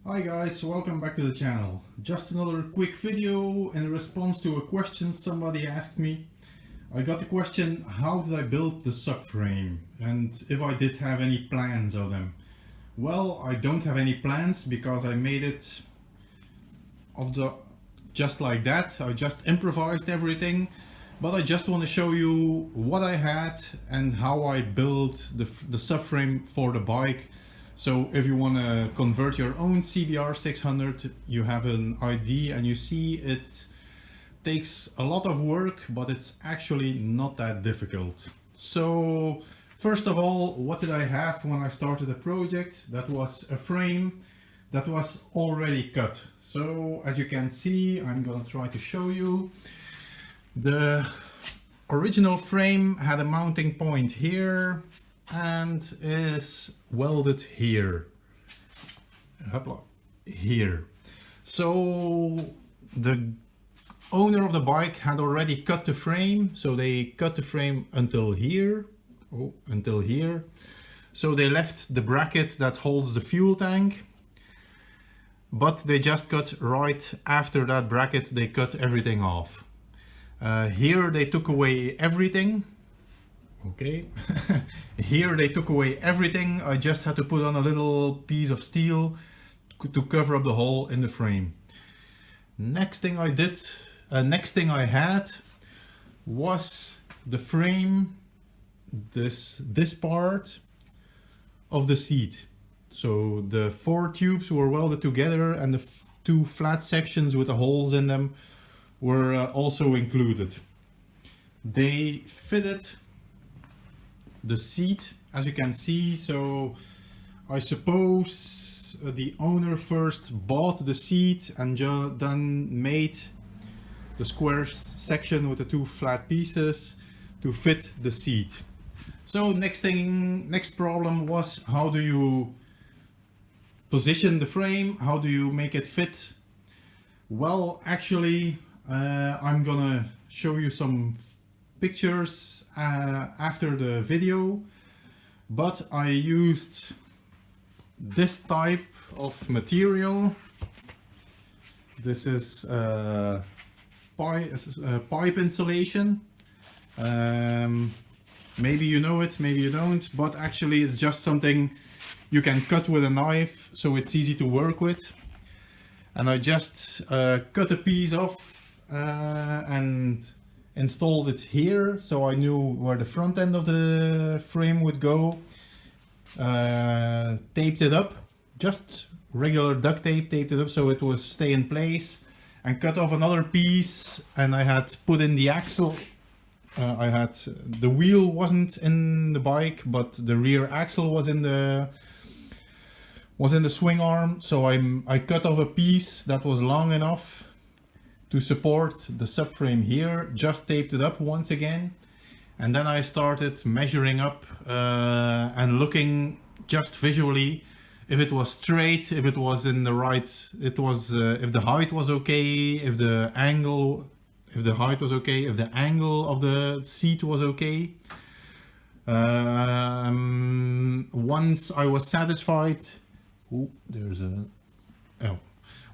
Hi guys, welcome back to the channel. Just another quick video in response to a question somebody asked me. I got the question, how did I build the subframe and if I did have any plans of them. Well, I don't have any plans because I made it just like that. I just improvised everything, but I just want to show you what I had and how I built the subframe for the bike. So if you want to convert your own CBR600, you have an idea and you see it takes a lot of work, but it's actually not that difficult. So first of all, what did I have when I started the project? That was a frame that was already cut. So as you can see, I'm going to try to show you. The original frame had a mounting point here and is welded here. Here. So the owner of the bike had already cut the frame, so they cut the frame until here. Until here. So they left the bracket that holds the fuel tank, but they just cut right after that bracket, they cut everything off. Here they took away everything. Okay, here they took away everything. I just had to put on a little piece of steel to cover up the hole in the frame. Next thing I had was the frame, this part of the seat. So the 4 tubes were welded together and the 2 flat sections with the holes in them were also included. They fitted the seat, as you can see. So I suppose the owner first bought the seat and then made the square section with the 2 flat pieces to fit the seat. So next problem was, how do you position the frame? How do you make it fit? Well, actually, I'm gonna show you some pictures after the video, but I used this type of material. This is pipe insulation. Maybe you know it, maybe you don't, but actually it's just something you can cut with a knife, so it's easy to work with. And I just cut a piece off and installed it here, so I knew where the front end of the frame would go. Taped it up, just regular duct tape, taped it up so it would stay in place, and cut off another piece, and I had put in the axle. The wheel wasn't in the bike, but the rear axle was in the swing arm, so I cut off a piece that was long enough to support the subframe here, just taped it up once again, and then I started measuring up and looking just visually if it was straight, if it was in the right, if the height was okay, if the height was okay, if the angle of the seat was okay. Once I was satisfied,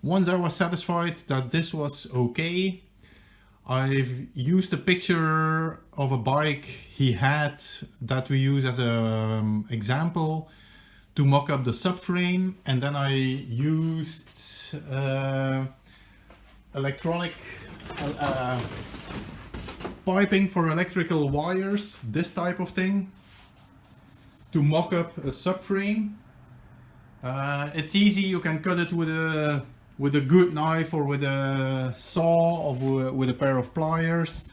once I was satisfied that this was okay, I've used a picture of a bike he had that we use as an example to mock up the subframe, and then I used electronic piping for electrical wires, this type of thing, to mock up a subframe. It's easy, you can cut it with a good knife or with a saw or with a pair of pliers.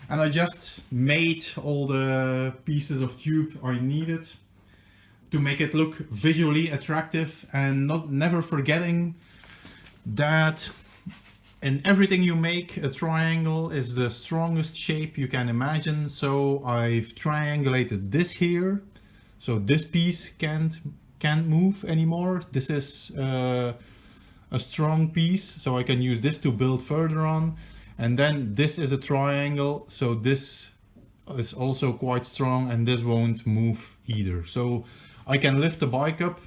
And I just made all the pieces of tube I needed to make it look visually attractive, and never forgetting that in everything you make, a triangle is the strongest shape you can imagine. So I've triangulated this here, so this piece can't move anymore. This is a strong piece, so I can use this to build further on. And then this is a triangle, so this is also quite strong and this won't move either. So I can lift the bike up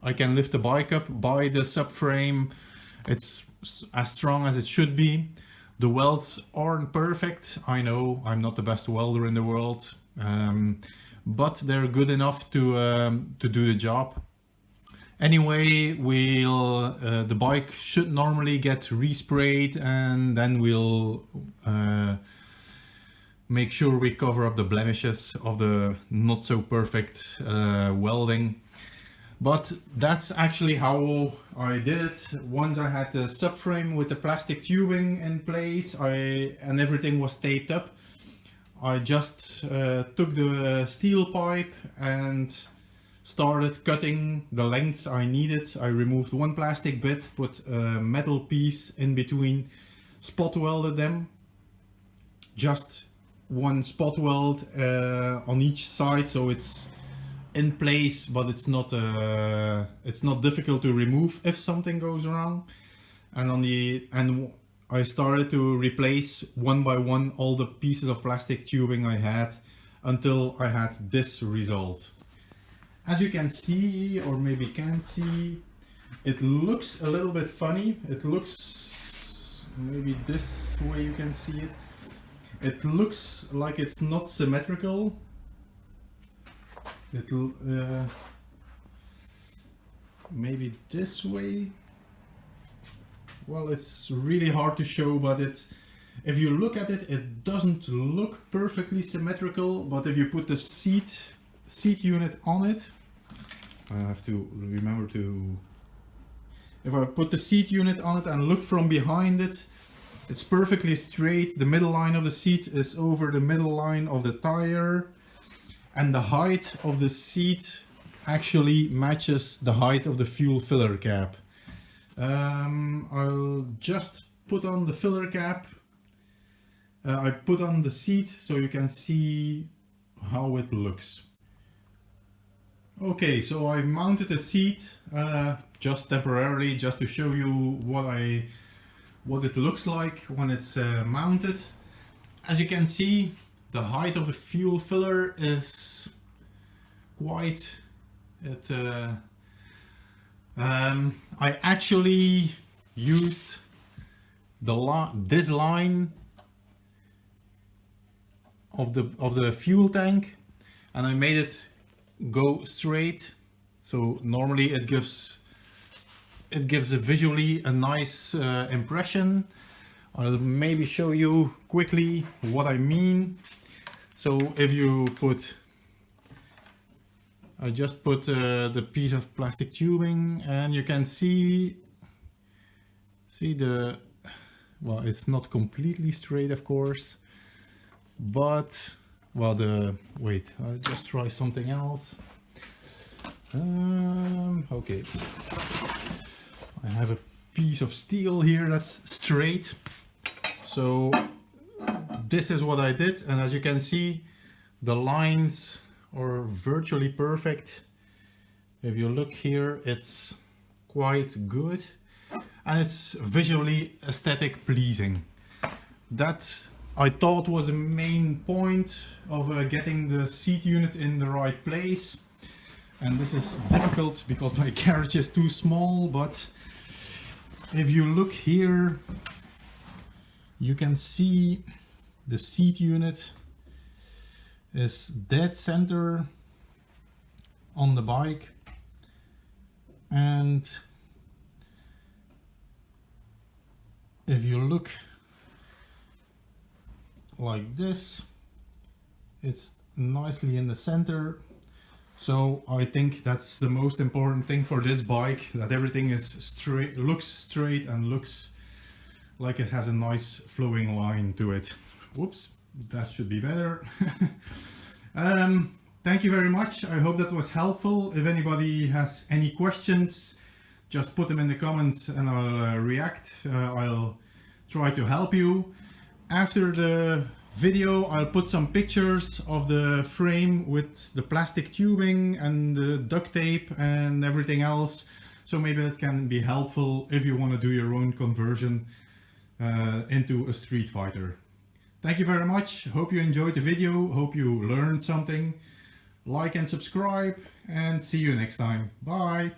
I can lift the bike up by the subframe. It's as strong as it should be. The welds aren't perfect. I know I'm not the best welder in the world, but they're good enough to do the job. Anyway, the bike should normally get resprayed, and then we'll make sure we cover up the blemishes of the not so perfect welding. But that's actually how I did it. Once I had the subframe with the plastic tubing in place and everything was taped up, I just took the steel pipe and started cutting the lengths I needed. I removed one plastic bit, put a metal piece in between, spot welded them. Just one spot weld on each side, so it's in place, but it's not difficult to remove if something goes wrong. And I started to replace one by one all the pieces of plastic tubing I had until I had this result. As you can see, or maybe can't see, it looks a little bit funny. It looks, maybe this way you can see it. It looks like it's not symmetrical. Maybe this way. Well, it's really hard to show, but if you look at it, it doesn't look perfectly symmetrical. But if you put the seat unit on it, I have to remember to. If I put the seat unit on it and look from behind it, it's perfectly straight. The middle line of the seat is over the middle line of the tire. And the height of the seat actually matches the height of the fuel filler cap. I'll just put on the filler cap. I put on the seat so you can see how it looks. Okay, so I've mounted the seat just temporarily, just to show you what it looks like when it's mounted. As you can see, the height of the fuel filler is quite I actually used this line of the fuel tank, and I made it go straight. So normally it gives visually a nice impression. I'll maybe show you quickly what I mean. So if you I just put the piece of plastic tubing, and you can see well, it's not completely straight, of course, but well, wait, I'll just try something else. Okay, I have a piece of steel here that's straight. So this is what I did, and as you can see, the lines are virtually perfect. If you look here, it's quite good, and it's visually aesthetic pleasing. That I thought was a main point of getting the seat unit in the right place. And this is difficult because my carriage is too small, but if you look here, you can see the seat unit is dead center on the bike, and if you look like this, it's nicely in the center. So I think that's the most important thing for this bike, that everything is straight, looks straight, and looks like it has a nice flowing line to it. Whoops, that should be better. Thank you very much. I hope that was helpful. If anybody has any questions, just put them in the comments and I'll react. I'll try to help you. After the video, I'll put some pictures of the frame with the plastic tubing and the duct tape and everything else. So maybe that can be helpful if you want to do your own conversion into a Streetfighter. Thank you very much. Hope you enjoyed the video. Hope you learned something. Like and subscribe, and see you next time. Bye.